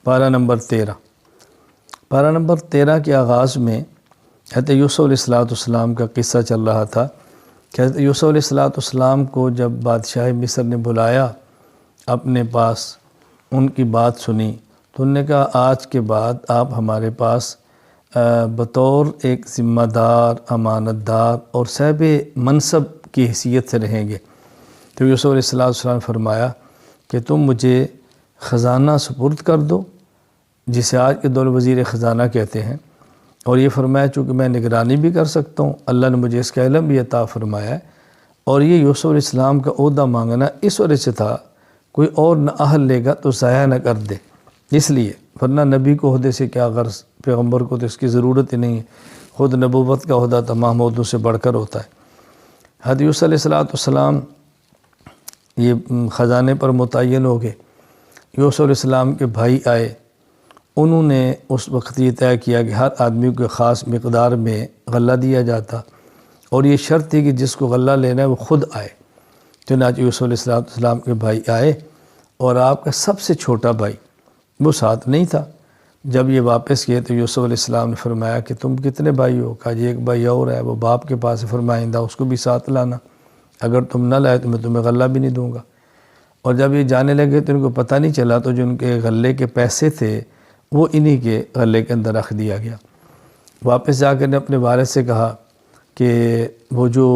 پارہ نمبر 13۔ پارہ نمبر 13 کے آغاز میں حضرت یوسف علیہ السلام کا قصہ چل رہا تھا کہ حضرت یوسف علیہ السلام کو جب بادشاہ مصر نے بلایا اپنے پاس، ان کی بات سنی تو انہوں نے کہا آج کے بعد آپ ہمارے پاس بطور ایک ذمہ دار، امانت دار اور صاحب منصب کی حیثیت سے رہیں گے۔ تو یوسف علیہ السلام نے فرمایا کہ تم مجھے خزانہ سپرد کر دو، جسے آج کے دور وزیر خزانہ کہتے ہیں، اور یہ فرمایا چونکہ میں نگرانی بھی کر سکتا ہوں، اللہ نے مجھے اس کا علم بھی عطا فرمایا ہے۔ اور یہ یوسف علیہ السلام کا عہدہ مانگنا اس وجہ سے تھا کوئی اور نہ اہل لے گا تو ضائع نہ کر دے، اس لیے، ورنہ نبی کو عہدے سے کیا غرض، پیغمبر کو تو اس کی ضرورت ہی نہیں ہے، خود نبوت کا عہدہ تمام عہدوں سے بڑھ کر ہوتا ہے۔ حضرت یوسف علیہ السلام یہ خزانے پر متعین ہو گئے۔ یوسف علیہ السلام کے بھائی آئے، انہوں نے اس وقت یہ طے کیا کہ ہر آدمی کو خاص مقدار میں غلہ دیا جاتا، اور یہ شرط تھی کہ جس کو غلہ لینا ہے وہ خود آئے۔ چنانچہ یوسف علیہ السلام کے بھائی آئے، اور آپ کا سب سے چھوٹا بھائی وہ ساتھ نہیں تھا۔ جب یہ واپس کیے تو یوسف علیہ السلام نے فرمایا کہ تم کتنے بھائی ہو؟ کہا جی ایک بھائی اور ہے، وہ باپ کے پاس ہے، فرمائندہ اس کو بھی ساتھ لانا، اگر تم نہ لائے تو میں تمہیں غلہ بھی نہیں دوں گا۔ اور جب یہ جانے لگے تو ان کو پتہ نہیں چلا، تو جو ان کے غلے کے پیسے تھے وہ انہی کے غلے کے اندر رکھ دیا گیا۔ واپس جا کر نے اپنے والد سے کہا کہ وہ جو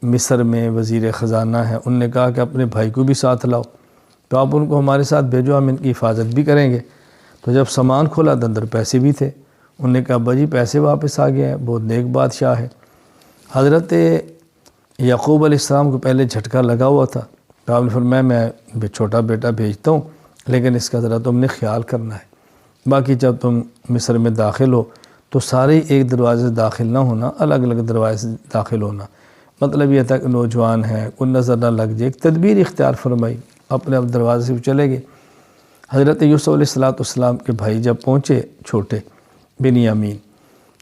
مصر میں وزیر خزانہ ہیں، انہوں نے کہا کہ اپنے بھائی کو بھی ساتھ لاؤ، تو آپ ان کو ہمارے ساتھ بھیجو، ہم ان کی حفاظت بھی کریں گے۔ تو جب سامان کھولا تو اندر پیسے بھی تھے، انہوں نے کہا ابا جی پیسے واپس آ گئے ہیں، بہت نیک بادشاہ ہے۔ حضرت یعقوب علیہ السلام کو پہلے جھٹکا لگا ہوا تھا، تو آپ نے فرمایا میں چھوٹا بیٹا بھیجتا ہوں، لیکن اس کا ذرا تم نے خیال کرنا ہے، باقی جب تم مصر میں داخل ہو تو سارے ایک دروازے سے داخل نہ ہونا، الگ الگ دروازے سے داخل ہونا۔ مطلب یہ تھا کہ نوجوان ہیں، کوئی نظر نہ لگ جائے، ایک تدبیر اختیار فرمائی، اپنے دروازے سے چلے گئے۔ حضرت یوسف علیہ السلام کے بھائی جب پہنچے چھوٹے بنیامین،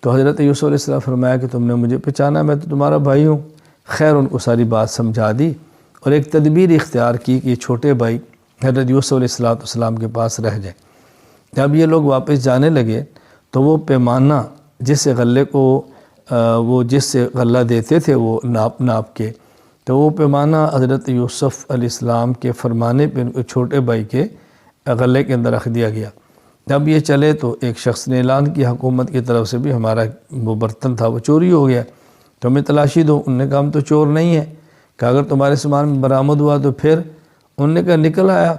تو حضرت یوسف علیہ السلام فرمایا کہ تم نے مجھے پہچانا، میں تو تمہارا بھائی ہوں۔ خیر ان کو ساری بات سمجھا دی، اور ایک تدبیر اختیار کی کہ یہ چھوٹے بھائی حضرت یوسف علیہ السلام کے پاس رہ جائیں۔ جب یہ لوگ واپس جانے لگے تو وہ پیمانہ جس سے غلے کو جس سے غلہ دیتے تھے وہ ناپ کے، تو وہ پیمانہ حضرت یوسف علیہ السلام کے فرمانے پہ ان کو چھوٹے بھائی کے غلے کے اندر رکھ دیا گیا۔ جب یہ چلے تو ایک شخص نے اعلان کیا حکومت کی طرف سے بھی ہمارا وہ برتن تھا وہ چوری ہو گیا، تو ہمیں تلاشی دو۔ انہوں نے کہا ہم تو چور نہیں ہیں، کہ اگر تمہارے سامان میں برآمد ہوا تو پھر؟ انہوں نے کہا نکل آیا،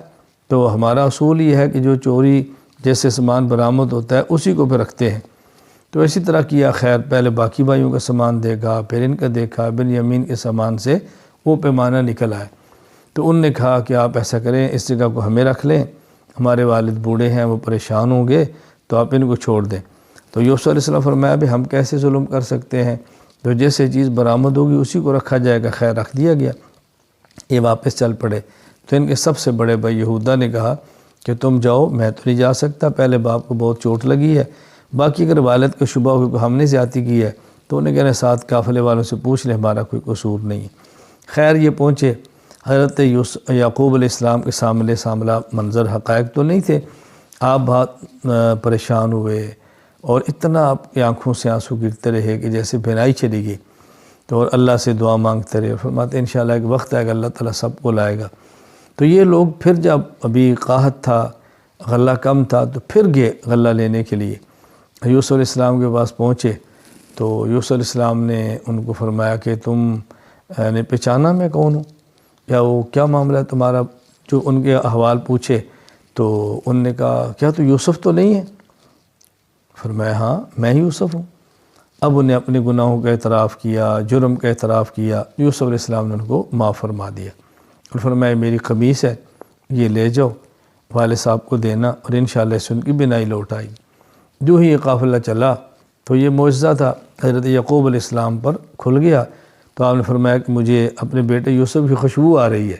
تو ہمارا اصول یہ ہے کہ جو چوری جیسے سامان برآمد ہوتا ہے اسی کو پہ رکھتے ہیں۔ تو اسی طرح کیا، خیر پہلے باقی بھائیوں کا سامان دیکھا، پھر ان کا دیکھا، بنیامین کے سامان سے وہ پیمانہ نکل آیا۔ تو انہوں نے کہا کہ آپ ایسا کریں، اس جگہ کو ہمیں رکھ لیں، ہمارے والد بوڑھے ہیں، وہ پریشان ہوں گے، تو آپ ان کو چھوڑ دیں۔ تو یوسف علیہ السلام فرمایا بھی ہم کیسے ظلم کر سکتے ہیں، تو جیسے چیز برآمد ہوگی اسی کو رکھا جائے گا۔ خیر رکھ دیا گیا۔ یہ واپس چل پڑے، تو ان کے سب سے بڑے بھائی یہودا نے کہا کہ تم جاؤ، میں تو نہیں جا سکتا، پہلے باپ کو بہت چوٹ لگی ہے، باقی اگر والد کو شبہ ہو کہ ہم نے زیادتی کی ہے تو انہیں کہنا ساتھ قافلے والوں سے پوچھ لیں، ہمارا کوئی قصور نہیں ہے۔ خیر یہ پہنچے، حضرت یعقوب علیہ السلام کے سامنے منظر حقائق تو نہیں تھے، آپ بہت پریشان ہوئے، اور اتنا آپ کی آنکھوں سے آنسو گرتے رہے کہ جیسے بھنائی چلی گئی، تو اور اللہ سے دعا مانگتے رہے، فرماتے ہیں انشاءاللہ ایک وقت آئے گا اللہ تعالیٰ سب کو لائے گا۔ تو یہ لوگ پھر جب ابھی قحط تھا، غلہ کم تھا، تو پھر گئے غلہ لینے کے لیے۔ یوسف علیہ السلام کے پاس پہنچے تو یوسف علیہ السلام نے ان کو فرمایا کہ تم نے پہچانا میں کون ہوں، یا وہ کیا معاملہ ہے تمہارا؟ جو ان کے احوال پوچھے تو انہوں نے کہا کیا تو یوسف تو نہیں ہے؟ فرمایا ہاں میں ہی یوسف ہوں۔ اب انہیں اپنے گناہوں کا اعتراف کیا، جرم کا اعتراف کیا، یوسف علیہ السلام نے ان کو معاف فرما دیا، اور فرمایا میری قمیص ہے، یہ لے جاؤ والد صاحب کو دینا، اور انشاءاللہ سے ان کی بینائی لوٹ آئی۔ جو ہی یہ قافلہ چلا تو یہ معجزہ تھا حضرت یعقوب علیہ السلام پر کھل گیا، تو آپ نے فرمایا کہ مجھے اپنے بیٹے یوسف کی خوشبو آ رہی ہے۔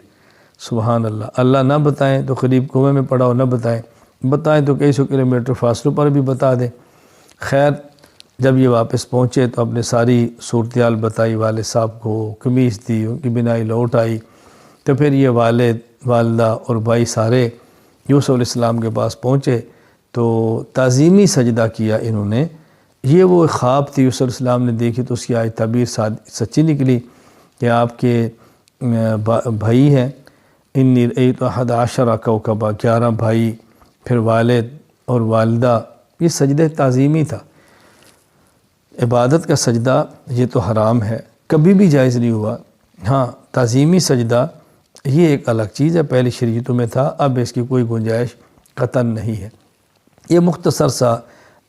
سبحان اللہ، اللہ نہ بتائیں تو قریب کنویں میں پڑا ہو، نہ بتائیں تو کئی سو کلومیٹر فاصلوں پر بھی بتا دیں۔ خیر جب یہ واپس پہنچے تو اپنے ساری صورتحال بتائی والد صاحب کو، قمیص دی، ان کی بینائی لوٹ آئی، تو پھر یہ والد، والدہ اور بھائی سارے یوسف علیہ السلام کے پاس پہنچے، تو تعظیمی سجدہ کیا انہوں نے۔ یہ وہ خواب تھی یوسف علیہ السلام نے دیکھی تو اس کی آج تعبیر سچی نکلی کہ آپ کے بھائی ہیں، انی رأیت احد عشر کوکبا، 11 بھائی، پھر والد اور والدہ۔ یہ سجدہ تعظیمی تھا۔ عبادت کا سجدہ یہ تو حرام ہے، کبھی بھی جائز نہیں ہوا۔ ہاں تعظیمی سجدہ یہ ایک الگ چیز ہے، پہلی شریعتوں میں تھا، اب اس کی کوئی گنجائش قطعاً نہیں ہے۔ یہ مختصر سا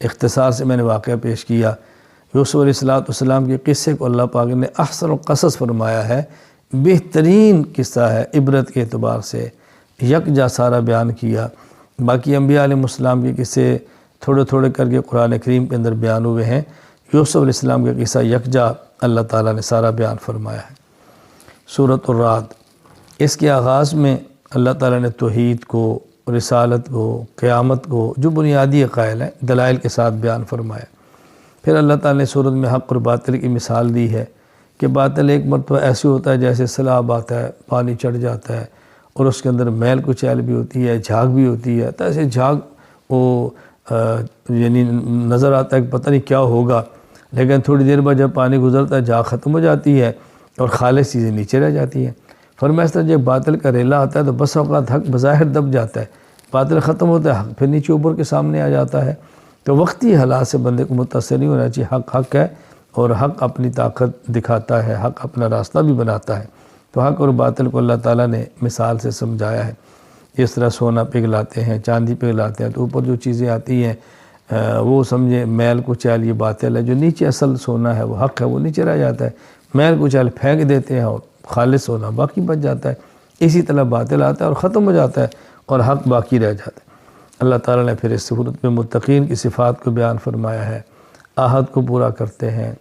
اختصار سے میں نے واقعہ پیش کیا۔ یوسف علیہ السلام کے قصے کو اللہ پاک نے احسن القصص فرمایا ہے، بہترین قصہ ہے عبرت کے اعتبار سے، یکجا سارا بیان کیا۔ باقی انبیاء علیہ السلام کے قصے تھوڑے تھوڑے کر کے قرآن کریم کے اندر بیان ہوئے ہیں، یوسف علیہ السلام کا قصہ یکجا اللہ تعالیٰ نے سارا بیان فرمایا ہے۔ سورۃ الرعد، اس کے آغاز میں اللہ تعالیٰ نے توحید کو، رسالت کو، قیامت کو، جو بنیادی عقائد ہیں دلائل کے ساتھ بیان فرمایا۔ پھر اللہ تعالیٰ نے سورت میں حق اور باطل کی مثال دی ہے کہ باطل ایک مرتبہ ایسے ہوتا ہے جیسے سیلاب آتا ہے، پانی چڑھ جاتا ہے اور اس کے اندر میل کچیل بھی ہوتی ہے، جھاگ بھی ہوتی ہے، تو ایسے جھاگ وہ یعنی نظر آتا ہے کہ پتہ نہیں کیا ہوگا، لیکن تھوڑی دیر بعد جب پانی گزرتا ہے جھاگ ختم ہو جاتی ہے اور خالص چیزیں نیچے رہ جاتی ہیں۔ فرمایا اس طرح جب باطل کا ریلا آتا ہے تو بس اوقات حق بظاہر دب جاتا ہے، باطل ختم ہوتا ہے، حق پھر نیچے اوپر کے سامنے آ جاتا ہے۔ تو وقتی حالات سے بندے کو متاثر نہیں ہونا چاہیے، حق حق ہے اور حق اپنی طاقت دکھاتا ہے، حق اپنا راستہ بھی بناتا ہے۔ تو حق اور باطل کو اللہ تعالیٰ نے مثال سے سمجھایا ہے۔ اس طرح سونا پگھلاتے ہیں، چاندی پگھلاتے ہیں تو اوپر جو چیزیں آتی ہیں وہ سمجھے میل کچیل یہ باطل ہے، جو نیچے اصل سونا ہے وہ حق ہے، وہ نیچے رہ جاتا ہے۔ میل کچیل پھینک دیتے ہیں اور خالص سونا باقی بچ جاتا ہے۔ اسی طرح باطل آتا ہے اور ختم ہو جاتا ہے اور حق باقی رہ جاتا ہے۔ اللہ تعالیٰ نے پھر اس صورت میں متقین کی صفات کو بیان فرمایا ہے، عہد کو پورا کرتے ہیں،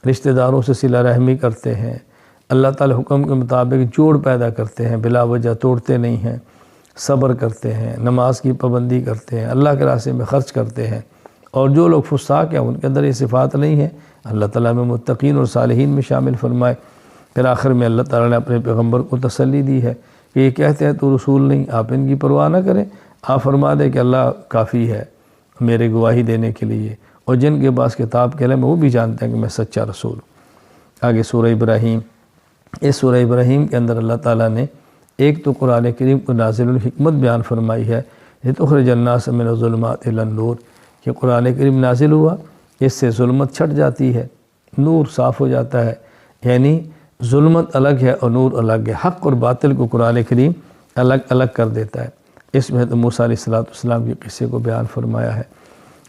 رشتہ داروں سے صلہ رحمی کرتے ہیں، اللہ تعالیٰ حکم کے مطابق جوڑ پیدا کرتے ہیں، بلا وجہ توڑتے نہیں ہیں، صبر کرتے ہیں، نماز کی پابندی کرتے ہیں، اللہ کے راستے میں خرچ کرتے ہیں۔ اور جو لوگ فساق ہیں ان کے اندر یہ صفات نہیں ہیں، اللہ تعالیٰ میں متقین اور صالحین میں شامل فرمائے۔ پھر آخر میں اللہ تعالیٰ نے اپنے پیغمبر کو تسلی دی ہے کہ یہ کہتے ہیں تو رسول نہیں، آپ ان کی پرواہ نہ کریں، آپ فرما دیں کہ اللہ کافی ہے میرے گواہی دینے کے لیے، اور جن کے پاس کتاب کے علم ہے وہ بھی جانتے ہیں کہ میں سچا رسول ہوں۔ آگے سورہ ابراہیم، اس سورہ ابراہیم کے اندر اللہ تعالیٰ نے ایک تو قرآن کریم کو نازل الحکمت بیان فرمائی ہے، لتخرج الناس من الظلمات الی النور، کہ قرآن کریم نازل ہوا، اس سے ظلمت چھٹ جاتی ہے، نور صاف ہو جاتا ہے، یعنی ظلمت الگ ہے اور نور الگ ہے۔ حق اور باطل کو قرآن کریم الگ الگ کر دیتا ہے۔ اس میں تو موسیٰ علیہ السلام کے قصے کو بیان فرمایا ہے،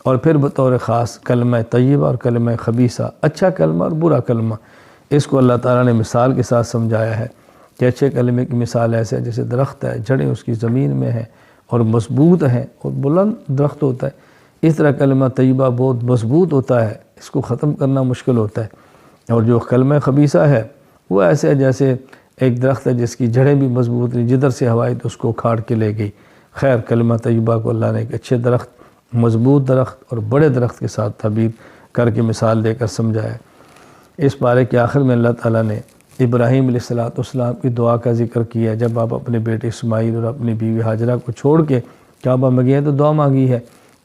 اور پھر بطور خاص کلمہ طیبہ اور کلمہ خبیثہ، اچھا کلمہ اور برا کلمہ، اس کو اللہ تعالیٰ نے مثال کے ساتھ سمجھایا ہے کہ اچھے کلمے کی مثال ایسے ہے جیسے درخت ہے، جڑیں اس کی زمین میں ہیں اور مضبوط ہیں اور بلند درخت ہوتا ہے، اس طرح کلمہ طیبہ بہت مضبوط ہوتا ہے، اس کو ختم کرنا مشکل ہوتا ہے۔ اور جو کلمہ خبیثہ ہے وہ ایسے ہے جیسے ایک درخت ہے جس کی جڑیں بھی مضبوط نہیں، جدھر سے ہوا آئی تو اس کو اکھاڑ کے لے گئی۔ خیر کلمہ طیبہ کو اللہ نے ایک اچھے درخت، مضبوط درخت اور بڑے درخت کے ساتھ تعبیر کر کے مثال دے کر سمجھایا۔ اس پارے کے آخر میں اللہ تعالیٰ نے ابراہیم علیہ السلام کی دعا کا ذکر کیا، جب آپ اپنے بیٹے اسماعیل اور اپنی بیوی ہاجرہ کو چھوڑ کے کعبہ میں گئے تو دعا مانگی ہے،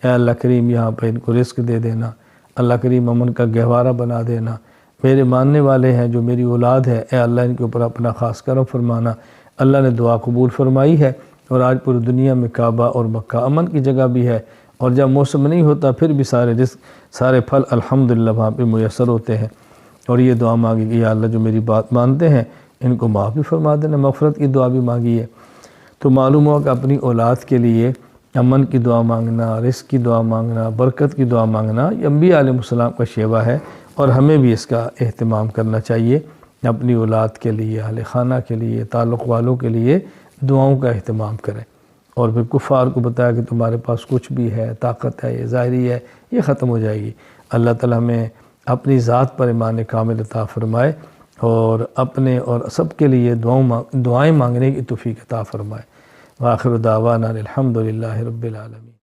اے اللہ کریم یہاں پہ ان کو رزق دے دینا، اللہ کریم امن کا گہوارہ بنا دینا، میرے ماننے والے ہیں جو میری اولاد ہے، اے اللہ ان کے اوپر اپنا خاص کرم فرمانا۔ اللہ نے دعا قبول فرمائی ہے، اور آج پوری دنیا میں کعبہ اور مکہ امن کی جگہ بھی ہے، اور جب موسم نہیں ہوتا پھر بھی سارے رزق، سارے پھل الحمدللہ وہاں پہ میسر ہوتے ہیں۔ اور یہ دعا مانگی کہ یا اللہ جو میری بات مانتے ہیں ان کو معاف بھی فرما دینا، مغفرت کی دعا بھی مانگی ہے۔ تو معلوم ہوا کہ اپنی اولاد کے لیے امن کی دعا مانگنا، رزق کی دعا مانگنا، برکت کی دعا مانگنا یہ انبیاء علیہ السلام کا شیوہ ہے، اور ہمیں بھی اس کا اہتمام کرنا چاہیے، اپنی اولاد کے لیے، اہل خانہ کے لیے، تعلق والوں کے لیے دعاؤں کا اہتمام کریں۔ اور پھر کفار کو بتایا کہ تمہارے پاس کچھ بھی ہے، طاقت ہے، یہ ظاہری ہے، یہ ختم ہو جائے گی۔ اللہ تعالیٰ ہمیں اپنی ذات پر ایمان کامل عطا فرمائے، اور اپنے اور سب کے لیے دعائیں مانگنے کی توفیق عطا فرمائے۔ وآخر دعوانا الحمدللہ رب العالمین۔